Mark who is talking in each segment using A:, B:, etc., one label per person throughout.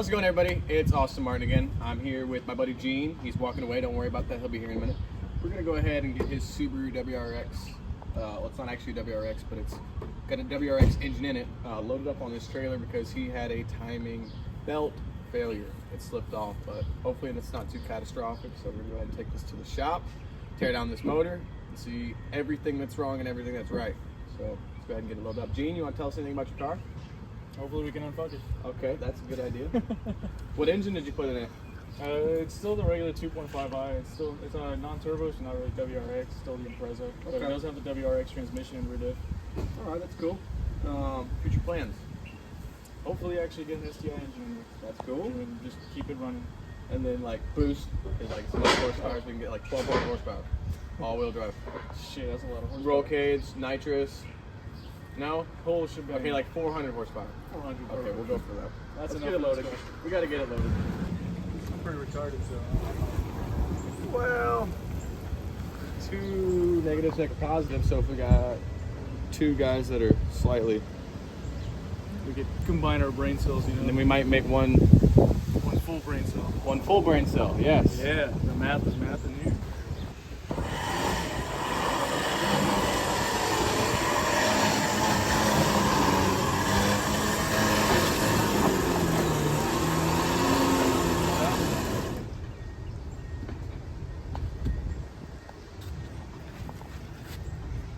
A: How's it going, everybody? It's Austin Martin again. I'm here with my buddy Gene. He's walking away. Don't worry about that. He'll be here in a minute. We're going to go ahead and get his Subaru WRX. Well, it's not actually a WRX, but it's got a WRX engine in it. Loaded up on this trailer because he had a timing belt failure. It slipped off, but hopefully it's not too catastrophic. So we're going to go ahead and take this to the shop, tear down this motor, and see everything that's wrong and everything that's right. So let's go ahead and get it loaded up. Gene, you want to tell us anything about your car?
B: Hopefully we can unfuck it.
A: Okay, that's a good idea. What engine did you put in it?
B: It's still the regular 2.5i. It's a non-turbo, so not really WRX. Still the Impreza, okay. But it does have the WRX transmission and rear diff.
A: All right, that's cool. Future plans?
B: Hopefully, actually get an STI engine in there.
A: That's cool.
B: And just keep it running.
A: And then like boost is like some horsepower, so we can get like 1200 horsepower, all-wheel drive.
B: Shit, that's a lot of horsepower.
A: Roll cage, nitrous. No?
B: Whole should be
A: okay, like 400 horsepower.
B: 400.
A: Okay, we'll go for that.
B: That's
A: Let's
B: enough.
A: get it loaded. We got to get it loaded.
B: I'm pretty retarded, so.
A: Well, 2 negatives make a positive, so if we got 2 guys that are slightly,
B: We could combine our brain cells, you know.
A: and then we might make one
B: full brain cell.
A: One full brain cell, yes.
B: Yeah, the math is math in here.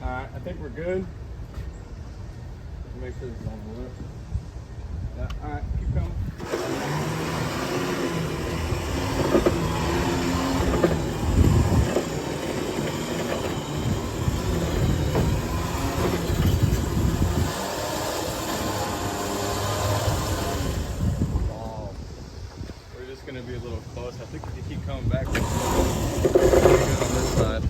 A: Alright, I think we're good. Make sure this is on the lip. Yeah, alright, keep coming. Oh, we're just gonna be a little close. I think if you keep coming back, we're good on this side.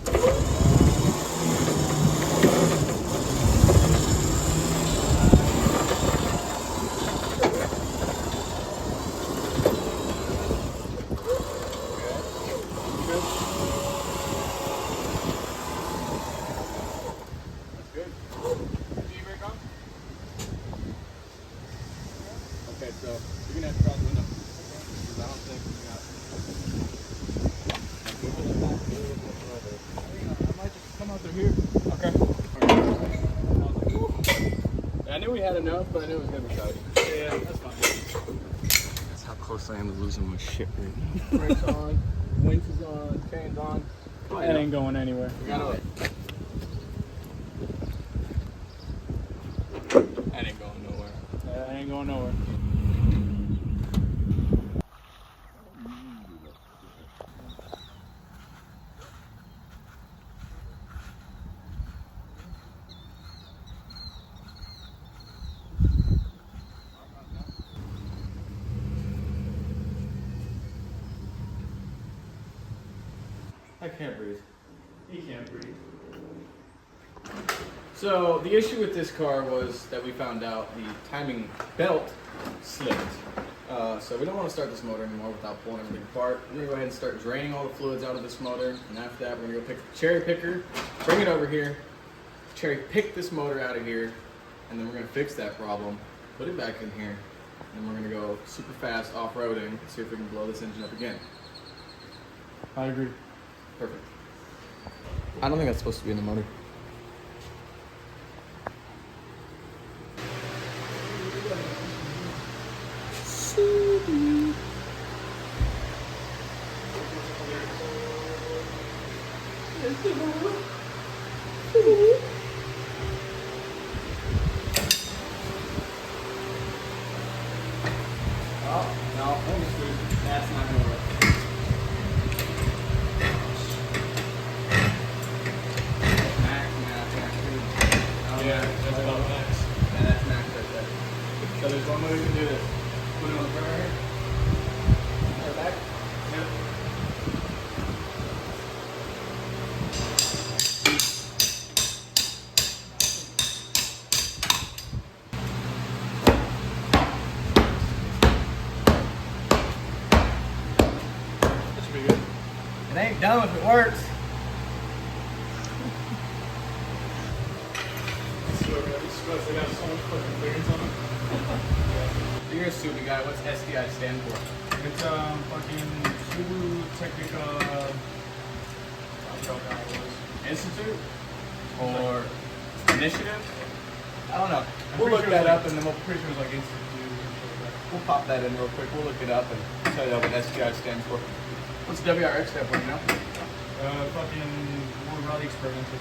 A: Okay, so you're gonna have to cross the window because I don't think we got.
B: I might just come out through here.
A: Okay. I knew we had enough, but I knew it was gonna be tight.
B: Yeah, that's fine.
A: That's how close I am to losing my shit right now. Brakes on, winch is on, chains on.
B: That ain't going anywhere.
A: We got it. That ain't going nowhere.
B: That ain't going nowhere.
A: I can't breathe.
B: He can't breathe.
A: So the issue with this car was that we found out the timing belt slipped. So we don't want to start this motor anymore without pulling everything apart. We're going to go ahead and start draining all the fluids out of this motor. And after that, we're going to go pick the cherry picker, bring it over here, cherry pick this motor out of here, and then we're going to fix that problem, put it back in here, and we're going to go super fast off-roading and see if we can blow this engine up again.
B: I agree.
A: Perfect. I don't think that's supposed to be in the motor. Oh, no, that's not gonna work.
B: Yeah, that's about max.
A: Yeah, that's max right there. So there's one way we can do this. Put it on the front right here. Or back. Yep.
B: That should be good.
A: It ain't dumb if it works.
B: They got so much fucking clearance on them.
A: You You're a Subaru guy. What's STI stand for?
B: It's fucking Subaru Technica. I forgot what it was.
A: Institute? Or initiative? I don't know.
B: I'm
A: We'll look
B: pretty sure
A: that
B: it was
A: up and then
B: I'm pretty sure it was like Institute or something like that.
A: we'll pop that in real quick. We'll look it up and tell you what STI stands for. What's WRX stand for, you know?
B: Fucking World Rally Experimental.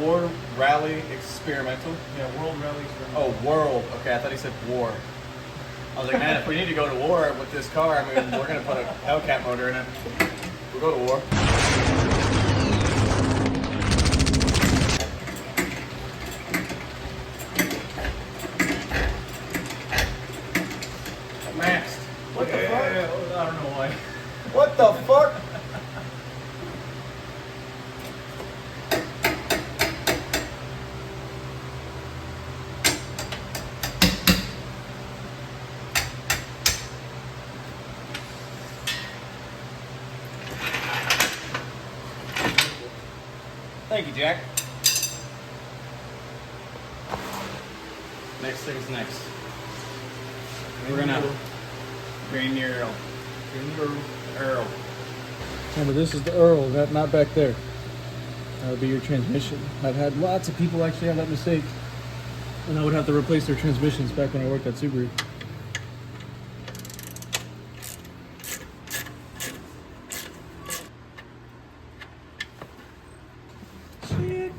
A: War Rally Experimental?
B: Yeah, World Rally Experimental.
A: Oh, world. Okay, I thought he said war. I was like, man, if we need to go to war with this car, I mean, we're going to put a Hellcat motor in it. We'll go to war. Maxed. What the fuck?
B: I don't know why.
A: What the fuck? Thank you, Jack. Next thing's next. We're gonna green your Earl. Earl.
B: Remember, this is the Earl, not back there. That would be your transmission. I've had lots of people actually have that mistake. And I would have to replace their transmissions back when I worked at Subaru. Sick.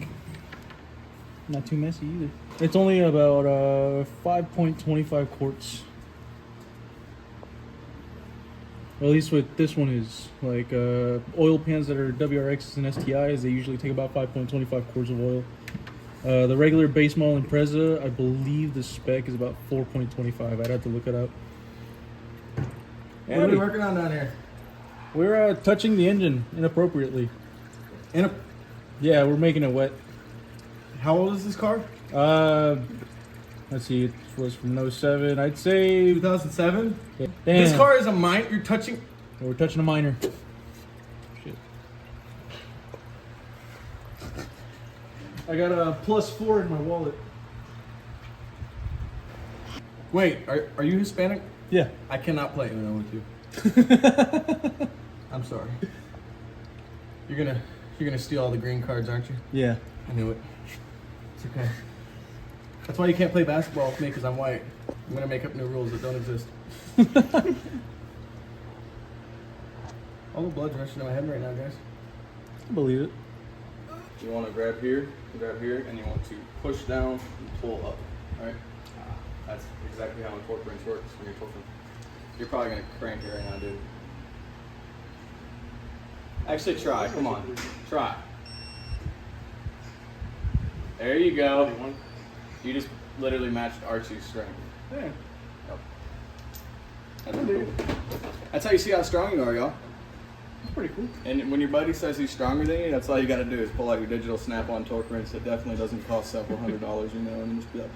B: Not too messy either. It's only about 5.25 quarts. Or at least what this one is. Like oil pans that are WRXs and STIs, they usually take about 5.25 quarts of oil. The regular base model Impreza, I believe the spec is about 4.25. I'd have to look it up.
A: What are we working on down here?
B: We're touching the engine inappropriately. Yeah, we're making it wet.
A: How old is this car?
B: Let's see, it was from 07. I'd say
A: 2007?
B: Damn.
A: This car is a mine. You're touching.
B: We're touching a minor. Shit. I got a +4 in my wallet.
A: Wait, are you Hispanic?
B: Yeah.
A: I cannot play Uno with you. I'm sorry. You're gonna steal all the green cards, aren't you?
B: Yeah.
A: I knew it. It's okay. That's why you can't play basketball with me, because I'm white. I'm gonna make up new rules that don't exist. All the blood's rushing to my head right now, guys.
B: I believe it.
A: You want to grab here, and you want to push down and pull up. All right. That's exactly how incorporants works when you're tilting. You're probably gonna crank it right now, dude. Actually, try. Come on, try. There you go. You just literally matched Archie's strength.
B: Yeah.
A: Yep. That's cool. That's how you see how strong you are, y'all.
B: That's pretty cool.
A: And when your buddy says he's stronger than you, that's all you got to do is pull out your digital snap-on torque wrench. It definitely doesn't cost several $100s, you know, and just be like.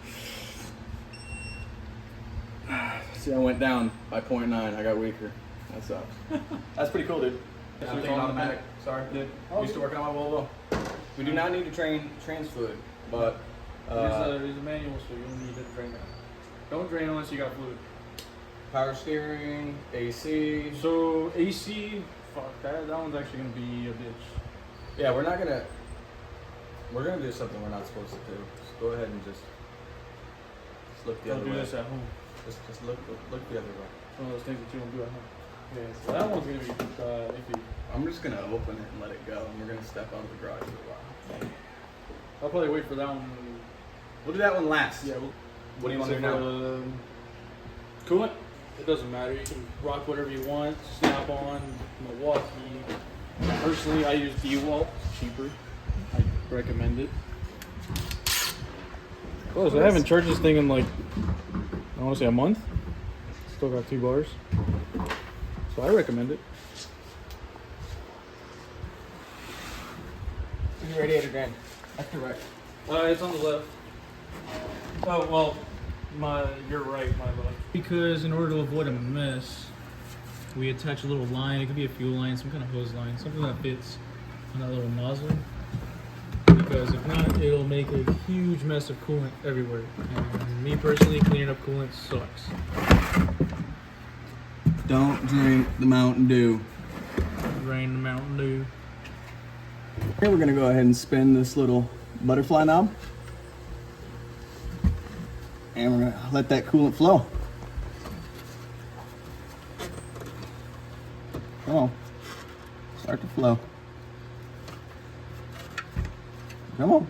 A: See, I went down by 0.9. I got weaker. That sucks. That's pretty cool, dude. I'm thinking automatic. Sorry, dude. Used to work on my Volvo. We do not need to trans fluid, but
B: There's a manual, so you don't need to drain that. Don't drain unless you got fluid.
A: power steering, AC.
B: So AC, fuck that. That one's actually gonna be a bitch.
A: Yeah, we're gonna do something we're not supposed to do. Just go ahead and just look the
B: Don't
A: other
B: do
A: way.
B: this at home.
A: Just look the other way.
B: It's one of those things that you don't do at home. Yeah, so that one's gonna be iffy.
A: I'm just gonna open it and let it go, and we're gonna step out of the garage for a while.
B: I'll probably wait for that one.
A: We'll do that one last.
B: Yeah.
A: What do you want to do now?
B: Coolant? It doesn't matter. You can rock whatever you want. Snap on, Milwaukee. Personally, I use DeWalt. It's cheaper. I recommend it. Oh, so I haven't charged this thing in like, I want to say a month. Still got 2 bars. So I recommend it.
A: Your radiator grand. That's correct.
B: It's on the left. Oh, well, you're right, my left. Because in order to avoid a mess, we attach a little line. It could be a fuel line, some kind of hose line, something that fits on that little nozzle. because if not, it'll make a huge mess of coolant everywhere. And me personally, cleaning up coolant sucks.
A: Don't drink the Mountain Dew.
B: Drain the Mountain Dew.
A: Okay, we're gonna go ahead and spin this little butterfly knob. And we're gonna let that coolant flow. Come on. Start to flow. Come on.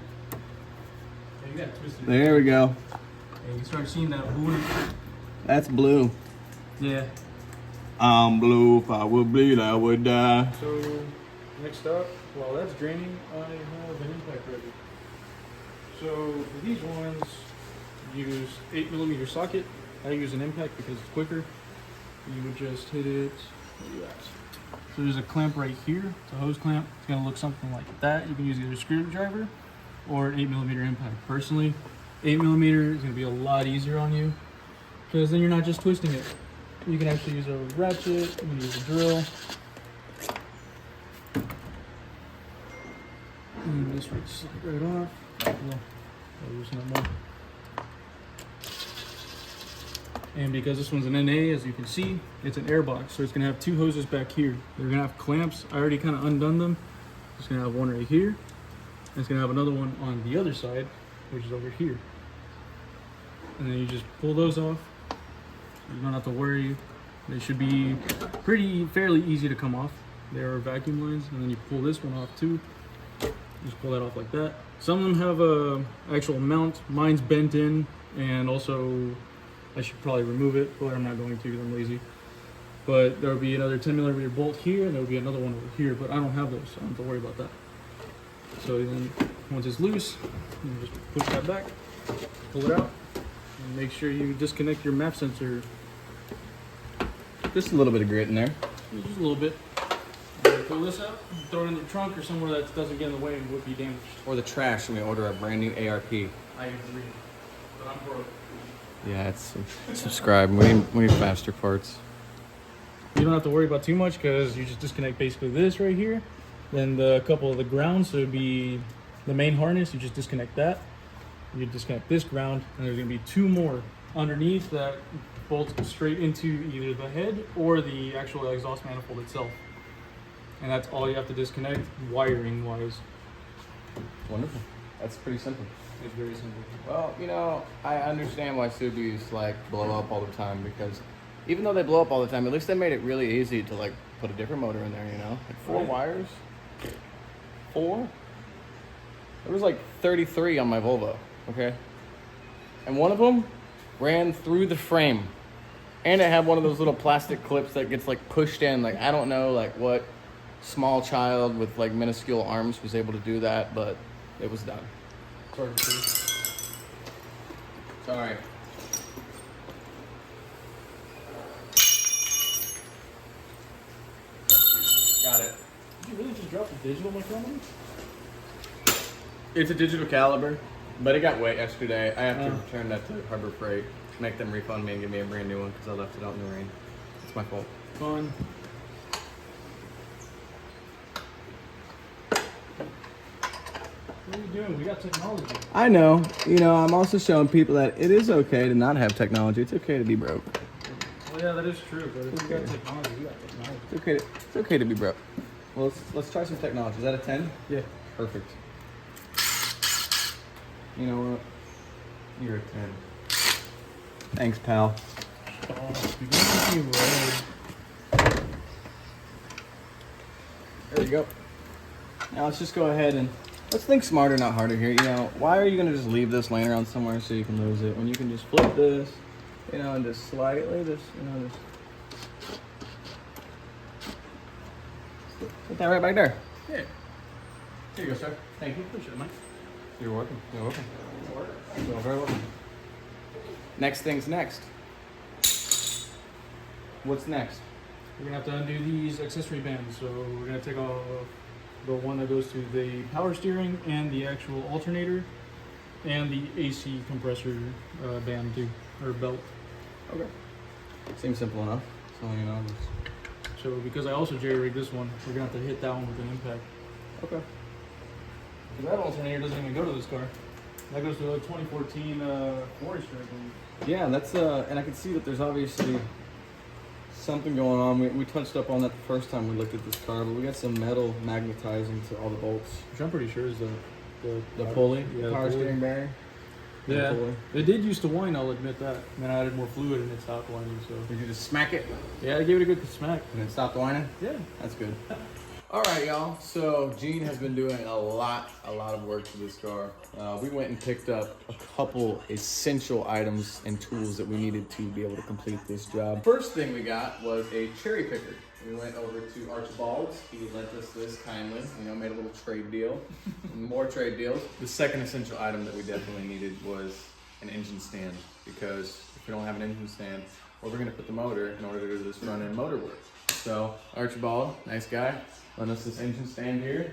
B: Yeah, you gotta twist it.
A: There we go.
B: And you start seeing that blue.
A: That's blue.
B: Yeah.
A: I'm blue. If I would bleed, I would die.
B: So, next up, while that's draining, I have an impact ready. So, for these ones, use 8mm socket. I use an impact because it's quicker. You would just hit it. Look at that. So there's a clamp right here. It's a hose clamp. It's gonna look something like that. You can use either a screwdriver or an 8mm impact. Personally, 8mm is gonna be a lot easier on you because then you're not just twisting it. You can actually use a ratchet. You can use a drill. And this would slide right off. I'll loosen it more. And because this one's an NA, as you can see, it's an air box. So it's gonna have two hoses back here. They're gonna have clamps. I already kind of undone them. It's gonna have one right here. And it's gonna have another one on the other side, which is over here. And then you just pull those off. You don't have to worry. They should be fairly easy to come off. They are vacuum lines. And then you pull this one off too. Just pull that off like that. Some of them have a actual mount. Mine's bent in, and also I should probably remove it, but I'm not going to because I'm lazy. But there will be another 10mm bolt here, and there will be another one over here, but I don't have those, so I don't have to worry about that. So then, once it's loose, you just push that back, pull it out, and make sure you disconnect your map sensor.
A: Just a little bit of grit in there.
B: Just a little bit. Pull this out, throw it in your trunk or somewhere that doesn't get in the way and would be damaged.
A: Or the trash when we order a brand new ARP.
B: I agree, but I'm broke.
A: Yeah, it's subscribe. We need faster parts.
B: You don't have to worry about too much because you just disconnect basically this right here. Then the couple of the grounds, so it'd be the main harness, you just disconnect that. You disconnect this ground, and there's gonna be two more underneath that bolt straight into either the head or the actual exhaust manifold itself. And that's all you have to disconnect wiring wise.
A: Wonderful. That's pretty simple.
B: It's very simple.
A: Well, you know, I understand why Subus like blow up all the time because even though they blow up all the time, at least they made it really easy to like put a different motor in there, you know? Like 4 wires. 4? There was like 33 on my Volvo, okay? And one of them ran through the frame. And it had one of those little plastic clips that gets like pushed in. Like, I don't know like what small child with like minuscule arms was able to do that, but it was done.
B: Sorry to see.
A: Sorry. Got it.
B: Did you really just drop the digital micrometer?
A: It's a digital caliber, but it got wet yesterday. I have to
B: Oh.
A: return that to Harbor Freight, make them refund me and give me a brand new one because I left it out in the rain. It's my fault.
B: Fun. What are you doing? We got technology.
A: I know. You know, I'm also showing people that it is okay to not have technology. It's okay to be broke.
B: Well, yeah, that is true, but if we got technology, we got technology.
A: It's okay to be broke. Well, let's try some technology. Is that a 10?
B: Yeah.
A: Perfect. You know what? You're a 10. Thanks, pal. There you go. Now let's just go ahead and let's think smarter, not harder here. You know, why are you gonna just leave this laying around somewhere so you can lose it when you can just flip this, you know, and just slightly just, you know, just put that right back there. Yeah. Here you go, sir. Thank you.
B: Appreciate it, Mike.
A: You're welcome. You're welcome. You're very welcome. Next thing's next. What's next?
B: We're gonna have to undo these accessory bands. So we're gonna take off the one that goes to the power steering and the actual alternator and the AC compressor band too, or belt.
A: Okay. Seems simple enough. So, you know,
B: So because I also jerry-rigged this one, we're gonna have to hit that one with an impact.
A: okay.
B: That alternator doesn't even go to this car. That goes to a 2014 Forester, I believe.
A: Yeah, that's and I can see that there's obviously something going on. We touched up on that the first time we looked at this car, but we got some metal magnetizing to all the bolts.
B: Which I'm pretty sure is
A: The pulley,
B: yeah,
A: the power
B: pulley.
A: steering bearing.
B: Yeah,
A: The pulley.
B: it did used to whine, I'll admit that. And then I added more fluid and it stopped whining, so.
A: Did you just smack it
B: Yeah, I gave it a good smack.
A: and it stopped whining?
B: Yeah.
A: That's good. All right, y'all. So Gene has been doing a lot of work to this car. We went and picked up a couple essential items and tools that we needed to be able to complete this job. First thing we got was a cherry picker. We went over to Archibald's. He lent us this kindly. Made a little trade deal. More trade deals. The second essential item that we definitely needed was an engine stand, because if we don't have an engine stand, where we're going to put the motor in order to do this front end motor work. So Archibald, nice guy, lent us this engine stand here.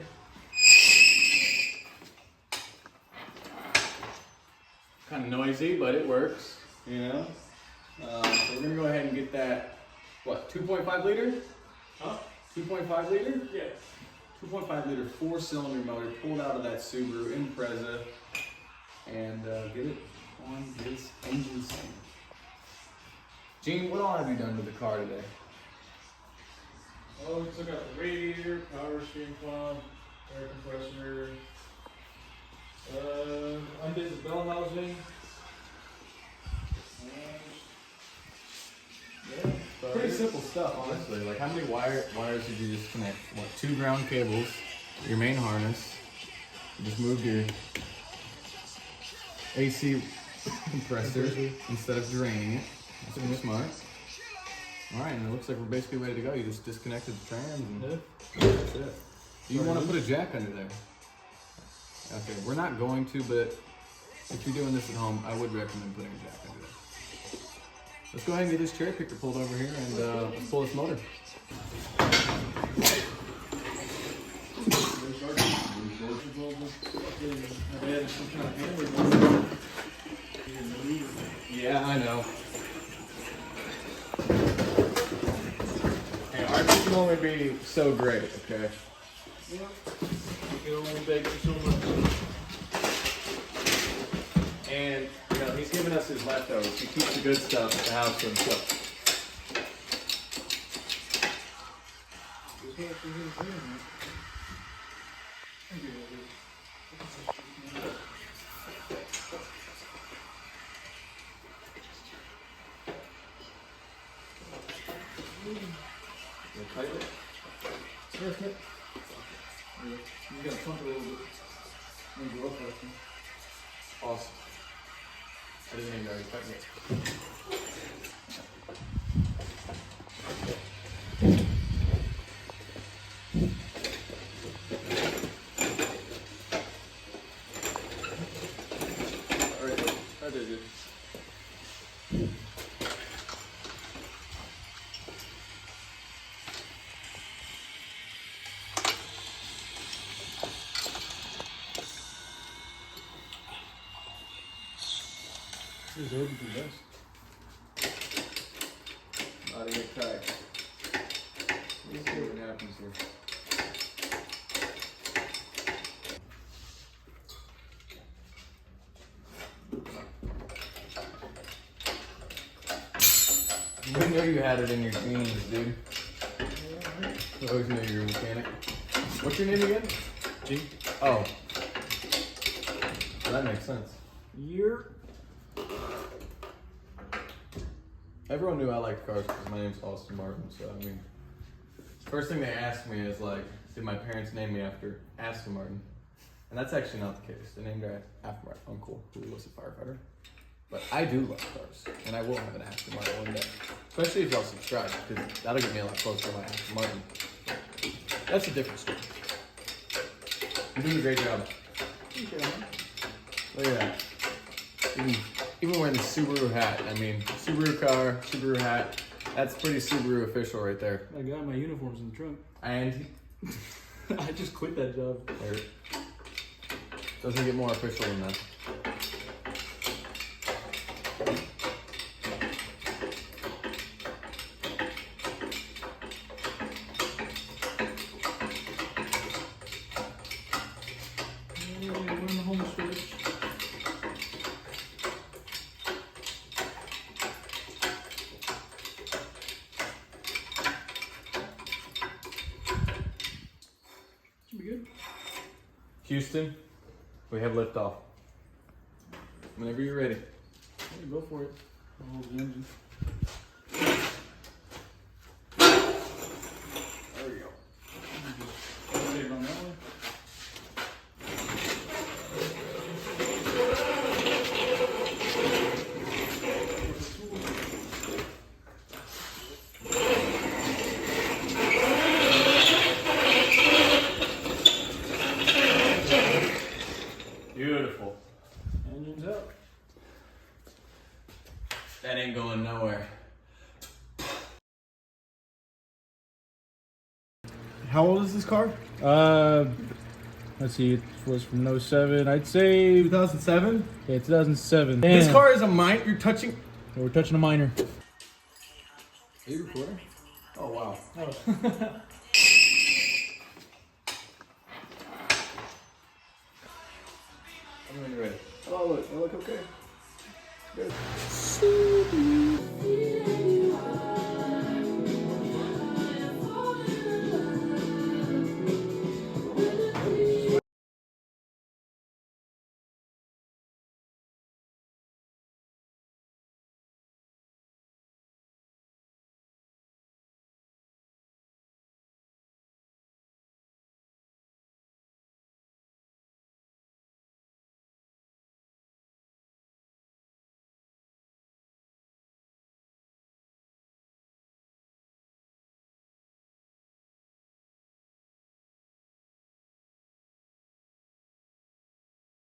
A: Kind of noisy, but it works, So we're gonna go ahead and get that, what, 2.5 liter?
B: Huh?
A: 2.5 liter?
B: Yeah.
A: 2.5 liter 4-cylinder motor pulled out of that Subaru Impreza, and get it on this engine stand. Gene, what all have you done to the car today?
B: Oh, we took out the radiator, power steering pump, air compressor. Undid the bell housing. Yeah.
A: Pretty simple stuff, honestly. Like, how many wires did you just connect? What, 2 ground cables, your main harness. You just moved your AC compressor instead of draining it. That's pretty smart. Alright, and it looks like we're basically ready to go. You just disconnected the trans and that's it. Do you want to put a jack under there? Okay, we're not going to, but if you're doing this at home, I would recommend putting a jack under there. Let's go ahead and get this cherry picker pulled over here and let's pull this motor. Yeah, I know. Hey, our can only be so great, okay?
B: Yeah. You can only beg for so much.
A: And, he's giving us his leftovers. He keeps the good stuff at the house for himself.
B: You gotta pump it a little bit. Maybe go up that thing.
A: Awesome. I didn't even know you cut it. Alright, I did it.
B: This is open to best.
A: Not a good try. Let's see what happens here. We knew you had it in your genes, dude. I always knew you were a mechanic. What's your name again?
B: G.
A: Oh. Well, that makes sense.
B: Year.
A: Everyone knew I liked cars because my name's Austin Martin, so I mean, first thing they asked me is like, did my parents name me after Aston Martin? And that's actually not the case. They named her after my uncle, who was a firefighter. But I do love cars, and I will have an Aston Martin one day. Especially if y'all subscribe, because that'll get me a lot closer to my Aston Martin. That's a different story. You're doing a great job. Look at that. Even wearing the Subaru hat. I mean, Subaru car, Subaru hat. That's pretty Subaru official right there.
B: I got my uniforms in the trunk.
A: And
B: I just quit that job.
A: there, doesn't get more official than that. Houston, we have liftoff. Whenever you're ready.
B: Yeah, go for it. I'll hold the engine.
A: There we go.
B: Save it on that one.
A: Beautiful.
B: Engine's out.
A: That ain't going nowhere.
C: How old is this car?
B: Let's see, it was from 07. I'd say
C: 2007.
B: yeah, 2007.
C: This
B: Damn.
C: car is a mine. You're touching.
B: We're touching a minor.
A: Are you recording? Oh wow. I'm when you're ready. Oh look, I look okay. Good.